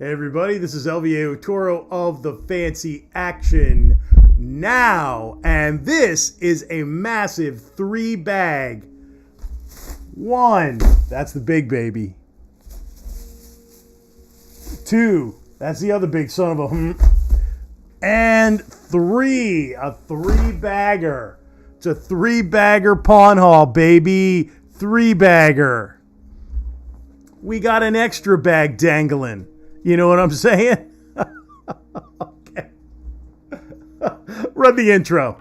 Hey everybody, this is LVA Toro of the Fancy Action Now, and this is a massive 3-bag. 1, that's the big baby. 2, that's the other big son of a and 3, a 3-bagger. It's a 3-bagger pawn haul, baby. 3-bagger. We got an extra bag dangling. You know what I'm saying? Okay. Run the intro.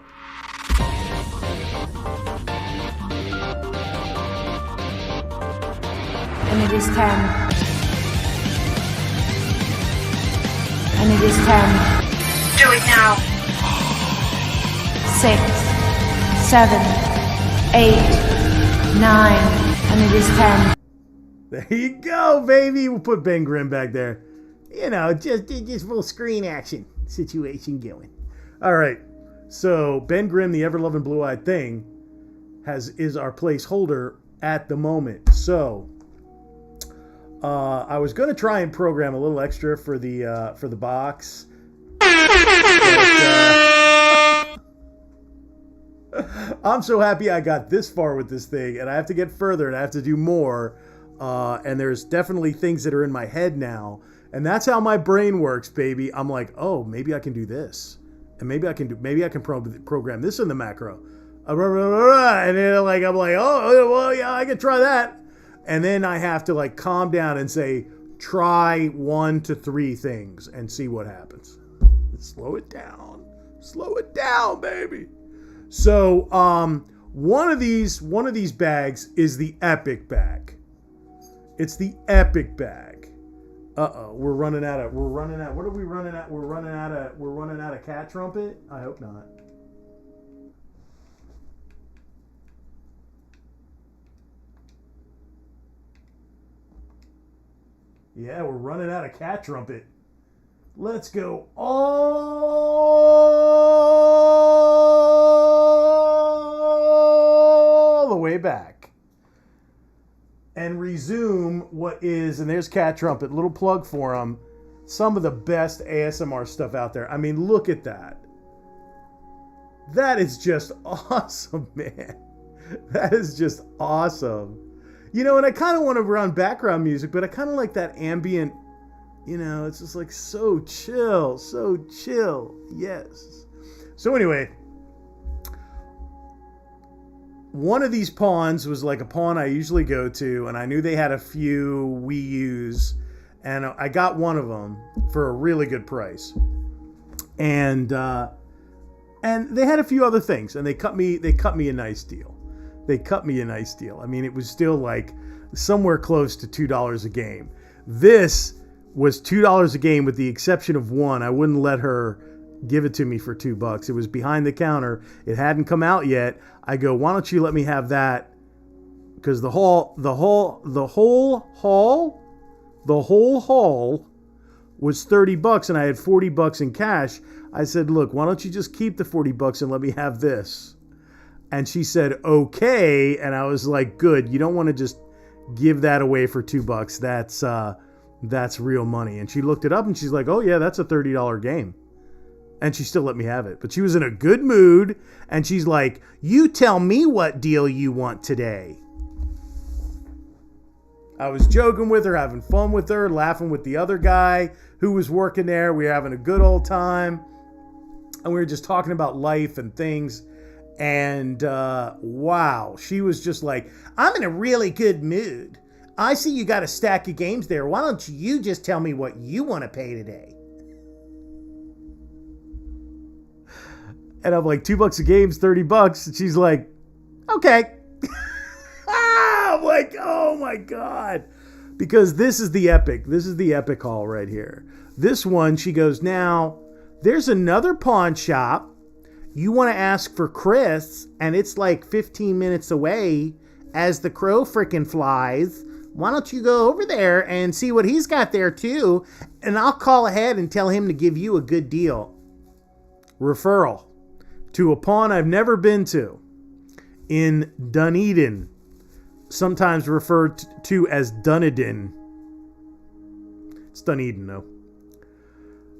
And it is 10. And it is 10. Do it now. 6, 7, 8, 9. And it is 10. There you go, baby. We'll put Ben Grimm back there. You know, just full screen action situation going. All right. So Ben Grimm, the ever-loving blue-eyed thing, is our placeholder at the moment. So I was going to try and program a little extra for the box. But, I'm so happy I got this far with this thing, and I have to get further, and I have to do more. And there's definitely things that are in my head now. And that's how my brain works, baby. I'm like, oh, maybe I can do this. And maybe I can program this in the macro. And then I'm like, oh, well, yeah, I can try that. And then I have to like calm down and say, try 1 to 3 things and see what happens. Slow it down. Slow it down, baby. So one of these bags is the epic bag. It's the epic bag. What are we running out? We're running out of cat trumpet? I hope not. Yeah, we're running out of cat trumpet. Let's go all the way back. And resume what is, and there's Cat Trumpet, little plug for them, some of the best ASMR stuff out there. I mean, look at that. That is just awesome, man. That is just awesome. You know, and I kind of want to run background music, but I kind of like that ambient, you know, it's just like so chill, so chill. Yes. So anyway, one of these pawns was like a pawn I usually go to, and I knew they had a few we use, and I got one of them for a really good price. And they had a few other things, and they cut me a nice deal. They cut me a nice deal. I mean, it was still like somewhere close to $2 a game. This was $2 a game with the exception of one. I wouldn't let her give it to me for $2. It was behind the counter. It hadn't come out yet. I go, why don't you let me have that? Because the whole haul was $30 and I had $40 in cash. I said, look, why don't you just keep the $40 and let me have this? And she said, okay. And I was like, good. You don't want to just give that away for $2. That's real money. And she looked it up and she's like, oh yeah, that's a $30 game. And she still let me have it. But she was in a good mood. And she's like, you tell me what deal you want today. I was joking with her, having fun with her, laughing with the other guy who was working there. We were having a good old time. And we were just talking about life and things. And wow, she was just like, I'm in a really good mood. I see you got a stack of games there. Why don't you just tell me what you want to pay today? And I'm like, $2 a game's $30. And she's like, okay. I'm like, oh my God. Because this is the epic. This is the epic haul right here. This one, she goes, now, there's another pawn shop. You want to ask for Chris, and it's like 15 minutes away as the crow frickin' flies. Why don't you go over there and see what he's got there too? And I'll call ahead and tell him to give you a good deal. Referral to a pawn I've never been to in Dunedin, sometimes referred to as Dunedin. It's Dunedin, though.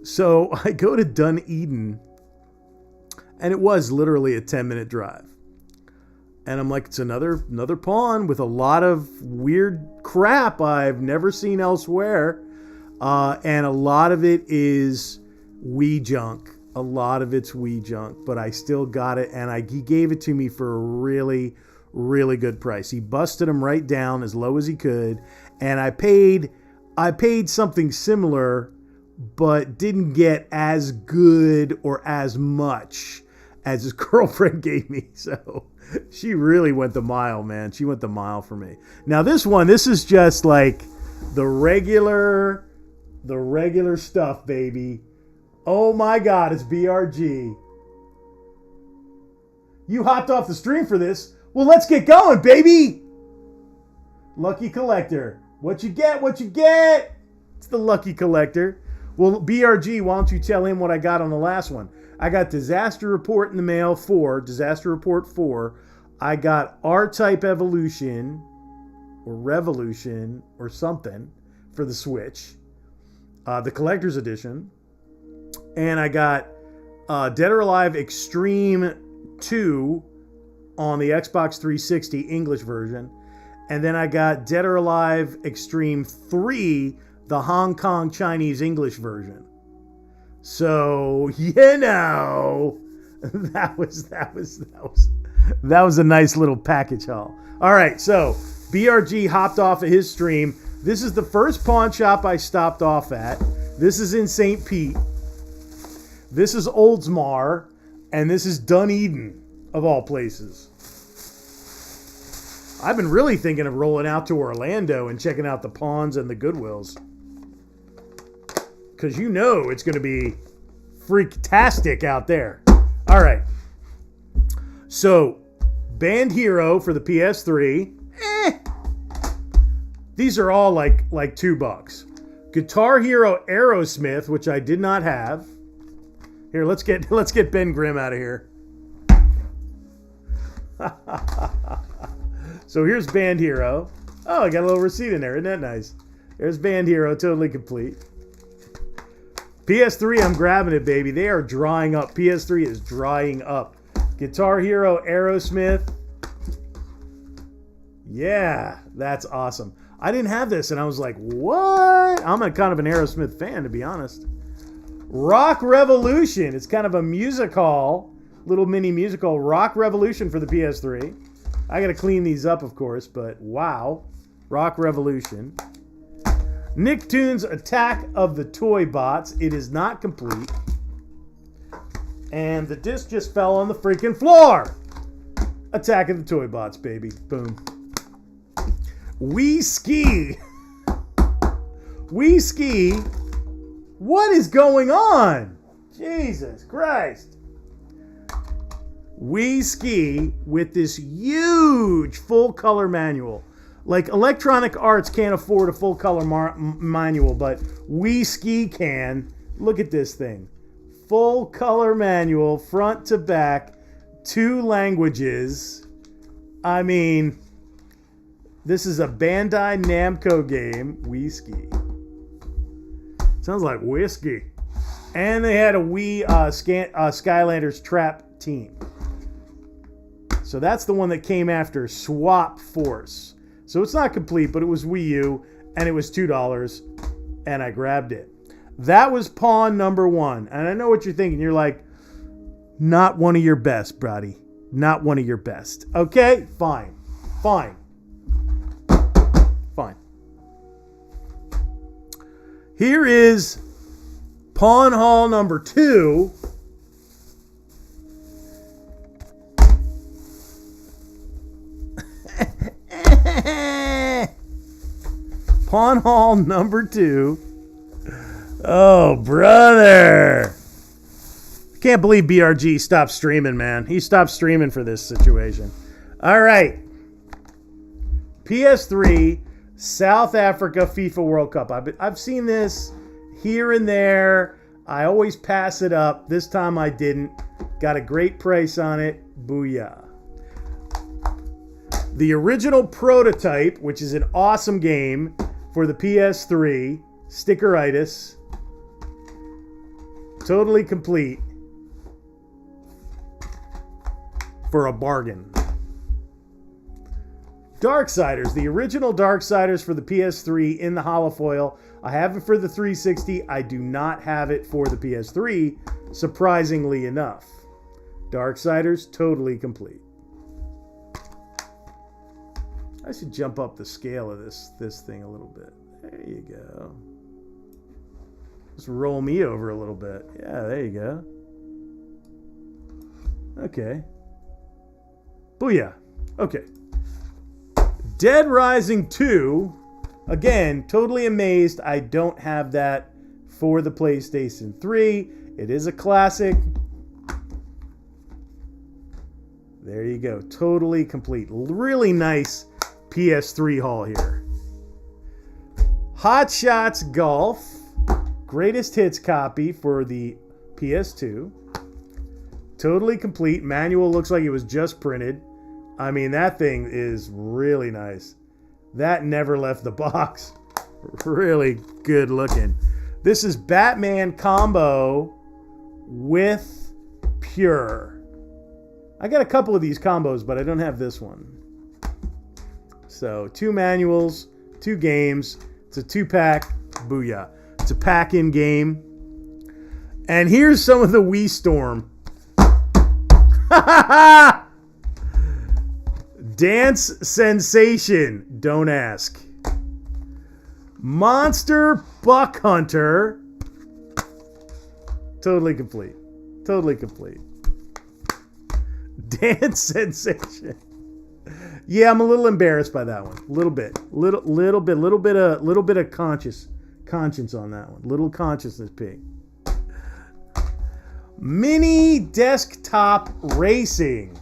So I go to Dunedin, and it was literally a 10-minute drive. And I'm like, it's another pawn with a lot of weird crap I've never seen elsewhere. And a lot of it is Wii junk. A lot of it's Wii junk. But I still got it, and he gave it to me for a really, really good price. He busted them right down as low as he could. And I paid something similar, but didn't get as good or as much as his girlfriend gave me. So she really went the mile, man. She went the mile for me. Now this is just like the regular stuff, baby. Oh my God, it's BRG. You hopped off the stream for this. Well, let's get going, baby. Lucky Collector. What you get? What you get? It's the Lucky Collector. Well, BRG, why don't you tell him what I got on the last one? I got Disaster Report in the mail 4, Disaster Report 4. I got R-Type Evolution or Revolution or something for the Switch, the Collector's Edition. And I got Dead or Alive Extreme 2 on the Xbox 360 English version. And then I got Dead or Alive Extreme 3, the Hong Kong Chinese English version. So, that was a nice little package haul. All right, so BRG hopped off of his stream. This is the first pawn shop I stopped off at. This is in St. Pete. This is Oldsmar, and this is Dunedin, of all places. I've been really thinking of rolling out to Orlando and checking out the pawns and the Goodwills. Because you know it's going to be freaktastic out there. All right. So, Band Hero for the PS3. These are all like $2. Guitar Hero Aerosmith, which I did not have. Here, let's get Ben Grimm out of here. So here's Band Hero. Oh, I got a little receipt in there. Isn't that nice? There's Band Hero, totally complete. PS3, I'm grabbing it, baby. They are drying up. PS3 is drying up. Guitar Hero Aerosmith. Yeah, that's awesome. I didn't have this, and I was like, what? I'm a kind of an Aerosmith fan, to be honest. Rock Revolution. It's kind of a music hall, little mini musical. Rock Revolution for the PS3. I got to clean these up, of course, but wow. Rock Revolution. Nicktoons Attack of the Toy Bots. It is not complete. And the disc just fell on the freaking floor. Attack of the Toy Bots, baby. Boom. Wii Ski. Wii Ski. What is going on? Jesus Christ. Wii Ski with this huge full color manual. Like Electronic Arts can't afford a full color manual, but Wii Ski can. Look at this thing. Full color manual, front to back, 2 languages. I mean, this is a Bandai Namco game. Wii Ski. Sounds like whiskey. And they had a Wii Skylanders Trap team. So that's the one that came after Swap Force. So it's not complete, but it was Wii U, and it was $2, and I grabbed it. That was pawn number 1. And I know what you're thinking. You're like, not one of your best, Brody. Not one of your best. Okay? Fine. Fine. Fine. Here is pawn haul number 2. Pawn haul number 2. Oh, brother. Can't believe BRG stopped streaming, man. He stopped streaming for this situation. All right. PS3, South Africa FIFA World Cup. I've seen this here and there. I always pass it up. This time I didn't. Got a great price on it. Booyah. The original prototype, which is an awesome game for the PS3, Stickeritis. Totally complete. For a bargain. Darksiders, the original Darksiders for the PS3 in the holofoil. I have it for the 360. I do not have it for the PS3, surprisingly enough. Darksiders, totally complete. I should jump up the scale of this thing a little bit. There you go. Just roll me over a little bit. Yeah, there you go. Okay. Booyah. Okay. Dead Rising 2. Again, totally amazed I don't have that for the PlayStation 3. It is a classic. There you go. Totally complete. Really nice PS3 haul here. Hot Shots Golf. Greatest Hits copy for the PS2. Totally complete. Manual looks like it was just printed. I mean, that thing is really nice. That never left the box. Really good looking. This is Batman combo with Pure. I got a couple of these combos, but I don't have this one. So, 2 manuals, 2 games. It's a 2-pack. Booyah. It's a pack-in game. And here's some of the Wii Storm. Dance Sensation. Don't ask. Monster Buck Hunter. Totally complete. Totally complete. Dance Sensation. Yeah, I'm a little embarrassed by that one. A little bit. Little bit of conscience on that one. Little consciousness pig. Mini Desktop Racing.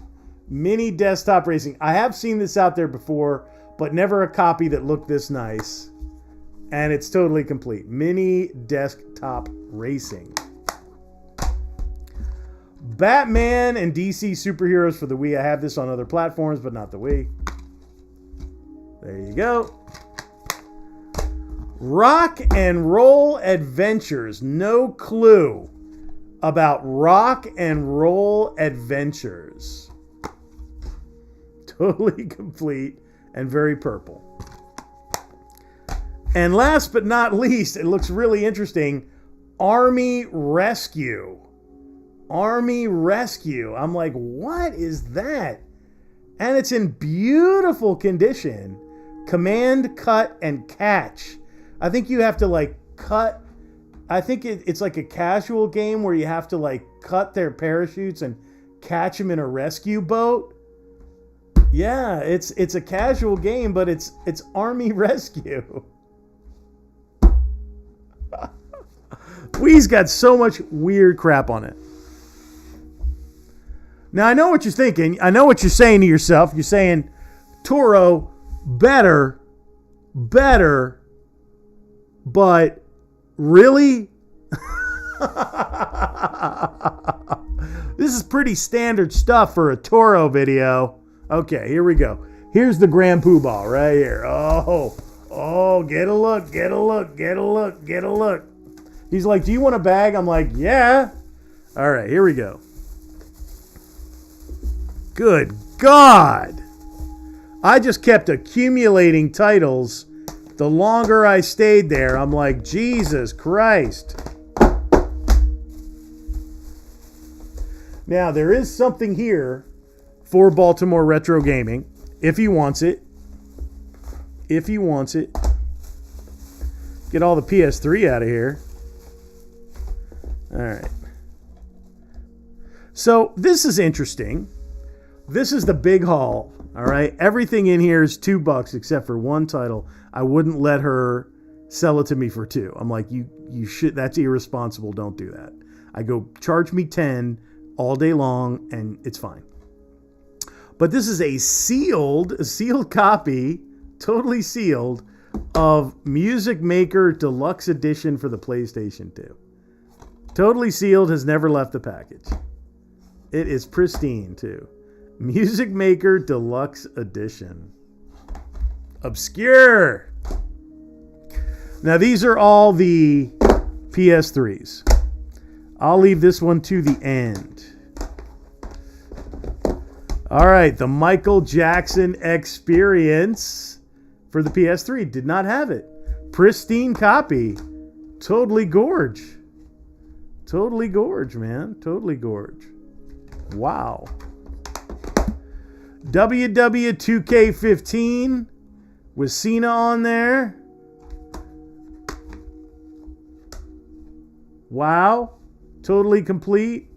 Mini Desktop Racing. I have seen this out there before, but never a copy that looked this nice. And it's totally complete. Mini Desktop Racing. Batman and DC Superheroes for the Wii. I have this on other platforms, but not the Wii. There you go. Rock and Roll Adventures. No clue about Rock and Roll Adventures. Totally complete and very purple. And last but not least, it looks really interesting. Army Rescue. Army Rescue. I'm like, what is that? And it's in beautiful condition. Command, cut, and catch. I think you have to like cut. I think it's like a casual game where you have to like cut their parachutes and catch them in a rescue boat. Yeah, it's a casual game, but it's Army Rescue. Wii's got so much weird crap on it. Now, I know what you're thinking. I know what you're saying to yourself. You're saying, Toro, better, but really? This is pretty standard stuff for a Toro video. Okay, here we go. Here's the Grand Poobah right here. Oh, get a look, get a look, get a look, get a look. He's like, do you want a bag? I'm like, yeah. All right, here we go. Good God. I just kept accumulating titles. The longer I stayed there, I'm like, Jesus Christ. Now, there is something here for Baltimore Retro Gaming, if he wants it. If he wants it. Get all the PS3 out of here. All right. So, this is interesting. This is the big haul, all right? Everything in here is $2 except for one title. I wouldn't let her sell it to me for $2. I'm like, you should, that's irresponsible. Don't do that. I go, charge me $10 all day long, and it's fine. But this is a sealed copy, totally sealed, of Music Maker Deluxe Edition for the PlayStation 2. Totally sealed, has never left the package. It is pristine, too. Music Maker Deluxe Edition. Obscure. Now, these are all the PS3s. I'll leave this one to the end. All right, the Michael Jackson Experience for the PS3. Did not have it. Pristine copy. Totally gorge. Totally gorge, man. Totally gorge. Wow. WW2K15 with Cena on there. Wow. Totally complete.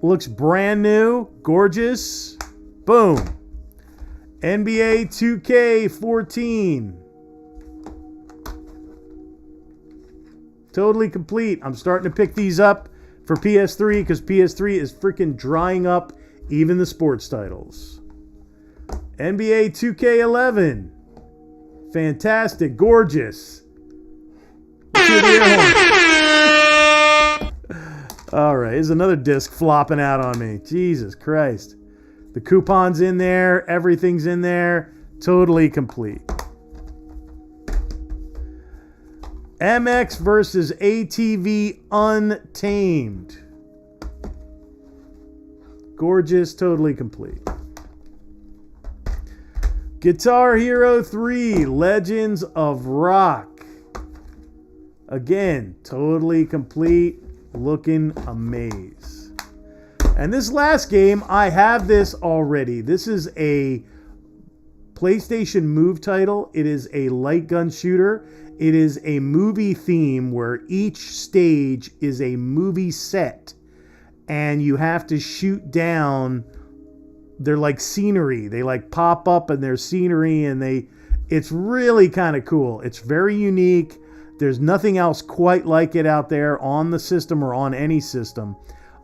Looks brand new. Gorgeous. Boom. NBA 2K14. Totally complete. I'm starting to pick these up for PS3 because PS3 is freaking drying up even the sports titles. NBA 2K11. Fantastic. Gorgeous. All right. Here's another disc flopping out on me. Jesus Christ. The coupon's in there. Everything's in there. Totally complete. MX versus ATV Untamed. Gorgeous, totally complete. Guitar Hero 3 Legends of Rock. Again, totally complete, looking amaze. And this last game, I have this already. This is a PlayStation Move title. It is a light gun shooter. It is a movie theme where each stage is a movie set. And you have to shoot down. They're like scenery. They like pop up and they're scenery, and it's really kind of cool. It's very unique. There's nothing else quite like it out there on the system or on any system.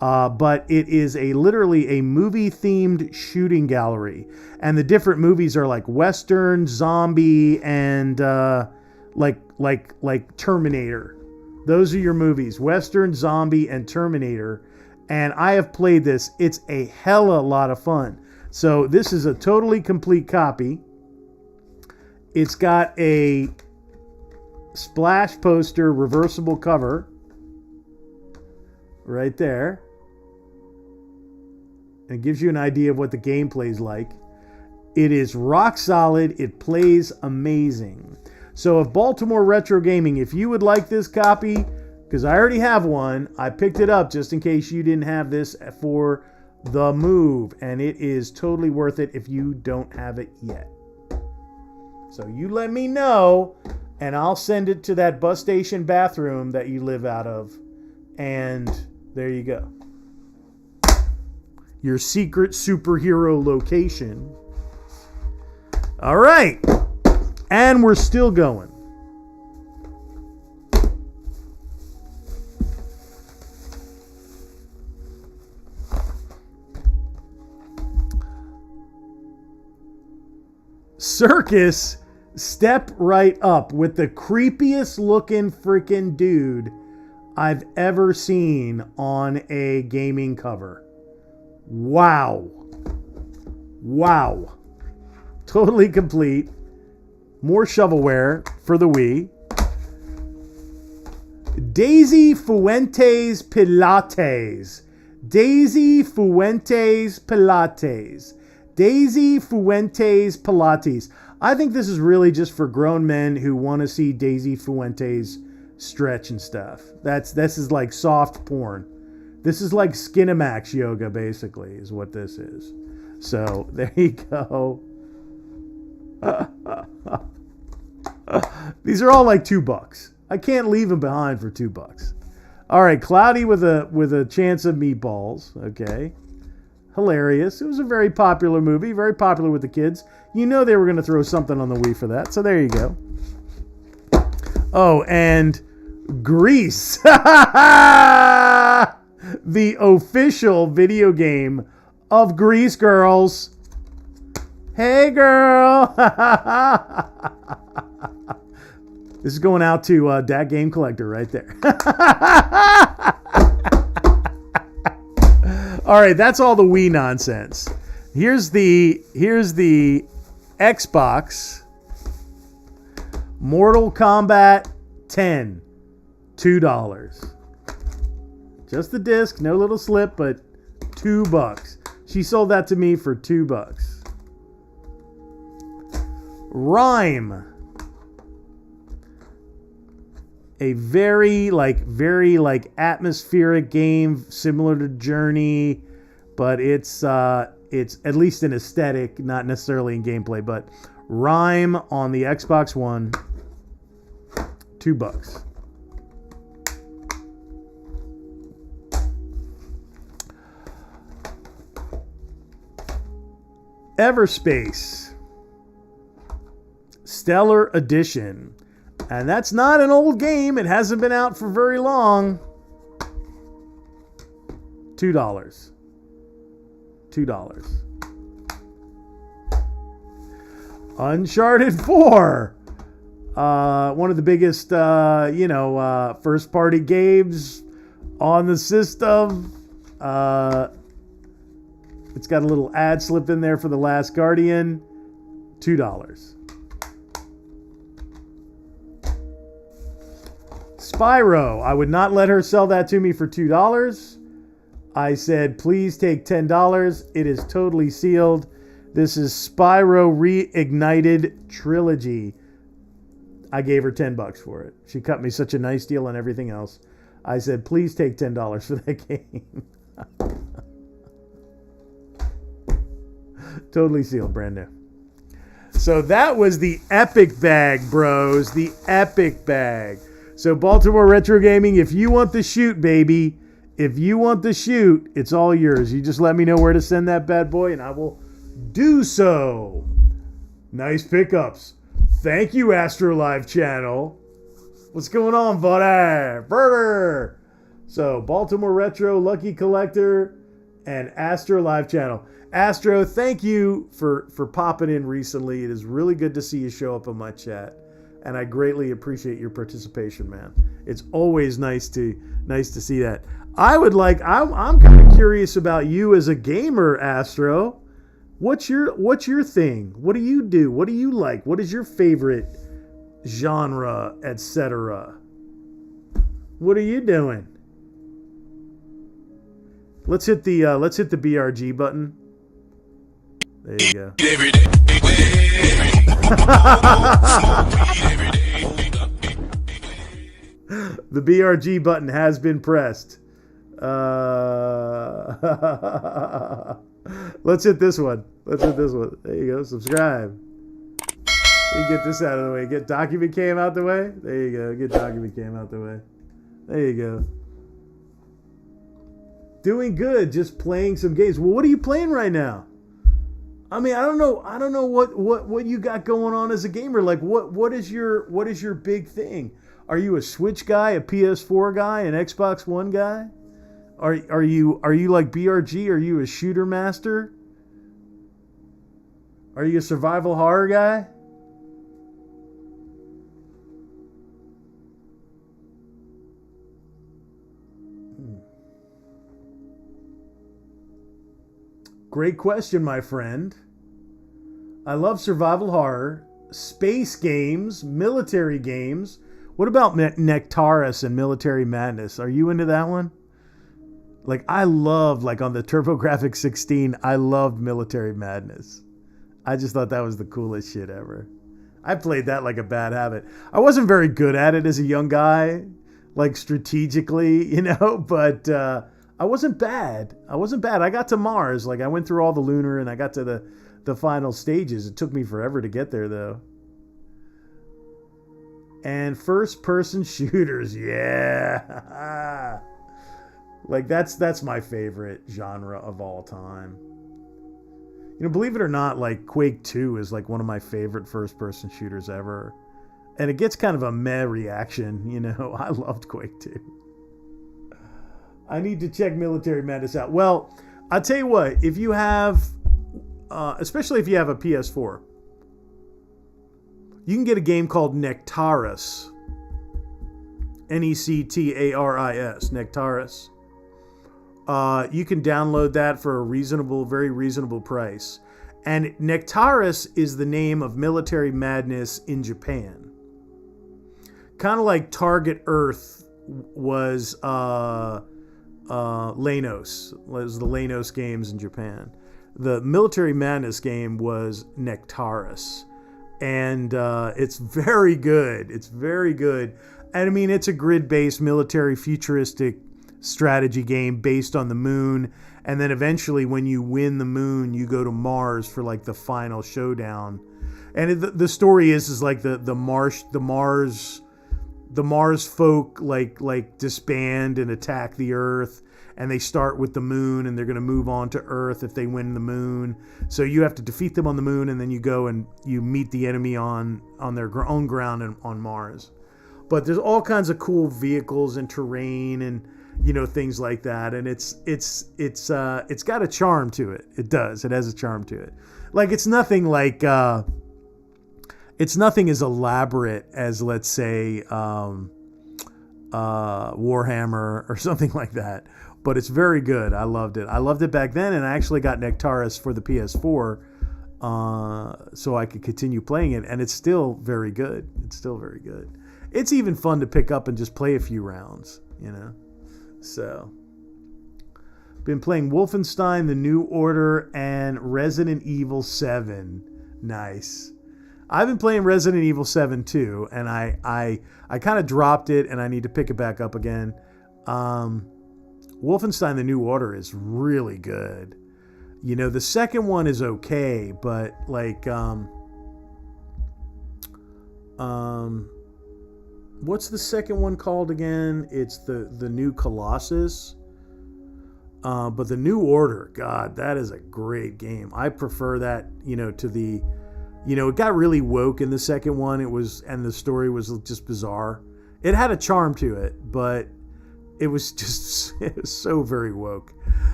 But it is literally a movie-themed shooting gallery. And the different movies are like Western, zombie, and like Terminator. Those are your movies. Western, zombie, and Terminator. And I have played this. It's a hella lot of fun. So this is a totally complete copy. It's got a splash poster reversible cover right there. It gives you an idea of what the gameplay is like. It is rock solid. It plays amazing. So if Baltimore Retro Gaming, if you would like this copy, because I already have one, I picked it up just in case you didn't have this for the Move, and it is totally worth it if you don't have it yet. So you let me know, and I'll send it to that bus station bathroom that you live out of, and there you go. Your secret superhero location. All right, and we're still going. Circus Step Right Up with the creepiest looking freaking dude I've ever seen on a gaming cover. Wow. Wow. Totally complete. More shovelware for the Wii. Daisy Fuentes Pilates. Daisy Fuentes Pilates. Daisy Fuentes Pilates. I think this is really just for grown men who want to see Daisy Fuentes stretch and stuff. This is like soft porn. This is like Skinamax yoga, basically, is what this is. So there you go. These are all like $2. I can't leave them behind for $2. All right, Cloudy with a chance of meatballs. Okay. Hilarious. It was a very popular movie, very popular with the kids. You know they were going to throw something on the Wii for that, so there you go. Oh, and Grease. The official video game of Grease, girls. Hey, girl. This is going out to Dat Game Collector right there. All right, that's all the Wii nonsense. Here's the Xbox Mortal Kombat 10, $2. Just the disc, no little slip, but $2. She sold that to me for $2. Rhyme. A very atmospheric game similar to Journey, but it's at least in aesthetic, not necessarily in gameplay. But Rhyme on the Xbox One, $2. Everspace Stellar Edition. And that's not an old game. It hasn't been out for very long. $2. $2. Uncharted 4. One of the biggest, first-party games on the system. It's got a little ad slip in there for The Last Guardian. $2. Spyro. I would not let her sell that to me for $2. I said, please take $10. It is totally sealed. This is Spyro Reignited Trilogy. I gave her $10 for it. She cut me such a nice deal on everything else. I said, please take $10 for that game. Totally sealed, brand new. So that was the epic bag, bros. The epic bag. So Baltimore Retro Gaming, if you want the shoot, baby, if you want the shoot, it's all yours. You just let me know where to send that bad boy, and I will do so. Nice pickups. Thank you, Astro Live Channel. What's going on, buddy? Burger. So Baltimore Retro, Lucky Collector, and Astro Live Channel. Astro, thank you for popping in recently. It is really good to see you show up on my chat. And I greatly appreciate your participation, man. It's always nice to see that. I'm kind of curious about you as a gamer, Astro. What's your thing? What do you do? What do you like? What is your favorite genre, etc.? What are you doing? Let's hit the BRG button. There you go. The BRG button has been pressed. Let's hit this one. There you go. Subscribe. You get this out of the way. Get document cam out the way. There you go. Get document cam out the way. There you go. Doing good. Just playing some games. Well, what are you playing right now? I mean, I don't know what you got going on as a gamer. Like, what is your big thing? Are you a Switch guy, a PS4 guy, an Xbox One guy? Are you like BRG? Are you a shooter master? Are you a survival horror guy? Great question, my friend. I love survival horror, space games, military games. What about Nectaris and Military Madness? Are you into that one? Like, I love, like on the TurboGrafx 16, I loved Military Madness. I just thought that was the coolest shit ever. I played that like a bad habit. I wasn't very good at it as a young guy, like strategically, but I wasn't bad. I got to Mars. Like, I went through all the lunar and I got to the final stages. It took me forever to get there, though. And first-person shooters, yeah. Like, that's my favorite genre of all time. Believe it or not, like, Quake 2 is like one of my favorite first-person shooters ever. And it gets kind of a meh reaction, I loved Quake 2. I need to check Military Madness out. Well, I'll tell you what, if you have, especially if you have a PS4, you can get a game called Nectaris. Nectaris. Nectaris. You can download that for a very reasonable price. And Nectaris is the name of Military Madness in Japan. kind of like Target Earth was Lanos. It was the Lanos games in Japan. The Military Madness game was Nectaris. And it's very good. It's very good. And I mean, it's a grid-based military futuristic strategy game based on the moon. And then eventually when you win the moon, you go to Mars for like the final showdown. And the story is like the Mars folk like disband and attack the Earth, and they start with the moon, and they're going to move on to Earth if they win the moon. So you have to defeat them on the moon, and then you go and you meet the enemy on their own ground and on Mars. But there's all kinds of cool vehicles and terrain and things like that, and it's got a charm to it. It does. It has a charm to it. Like it's nothing like. It's nothing as elaborate as, let's say, Warhammer or something like that. But it's very good. I loved it. I loved it back then, and I actually got Nectaris for the PS4 so I could continue playing it, and it's still very good. It's still very good. It's even fun to pick up and just play a few rounds, So, been playing Wolfenstein, The New Order, and Resident Evil 7. Nice. I've been playing Resident Evil 7 too, and I kind of dropped it, and I need to pick it back up again. Wolfenstein: The New Order is really good. The second one is okay, but like, what's the second one called again? It's the New Colossus. But The New Order, God, that is a great game. I prefer that, to the. It got really woke in the second one. And the story was just bizarre. It had a charm to it, but it was so very woke.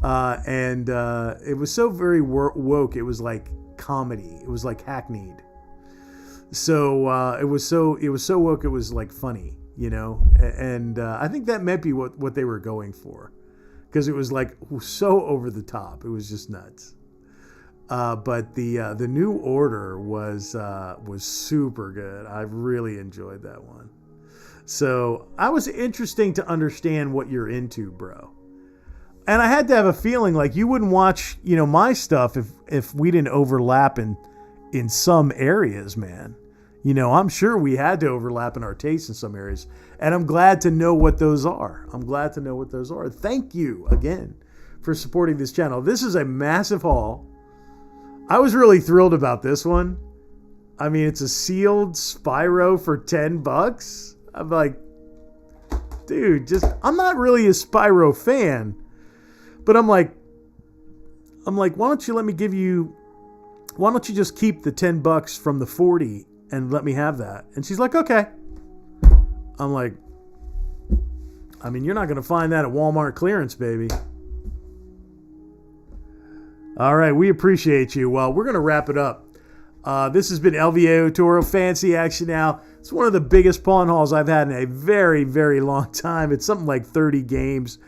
And it was so very woke. It was like comedy. It was like hackneyed. So it was so woke. It was like funny, And I think that might be what they were going for, because it was like so over the top. It was just nuts. But the New Order was super good. I really enjoyed that one. So I was interesting to understand what you're into, bro. And I had to have a feeling like you wouldn't watch, my stuff if we didn't overlap in some areas, man. I'm sure we had to overlap in our tastes in some areas. And I'm glad to know what those are. Thank you again for supporting this channel. This is a massive haul. I was really thrilled about this one. I mean, it's a sealed Spyro for $10. I'm like, dude, I'm not really a Spyro fan, but I'm like, why don't you just keep the $10 from the 40 and let me have that? And she's like, okay. I'm like, I mean, you're not going to find that at Walmart clearance, baby. All right, we appreciate you. Well, we're going to wrap it up. This has been LVAO Toro Fancy Action Now. It's one of the biggest pawn hauls I've had in a very, very long time. It's something like 30 games.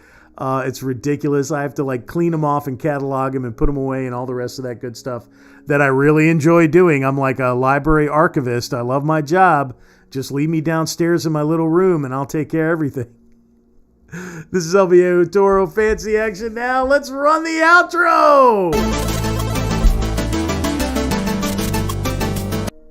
It's ridiculous. I have to like clean them off and catalog them and put them away and all the rest of that good stuff that I really enjoy doing. I'm like a library archivist. I love my job. Just leave me downstairs in my little room and I'll take care of everything. This is LVAO Toro Fancy Action Now. Let's run the outro.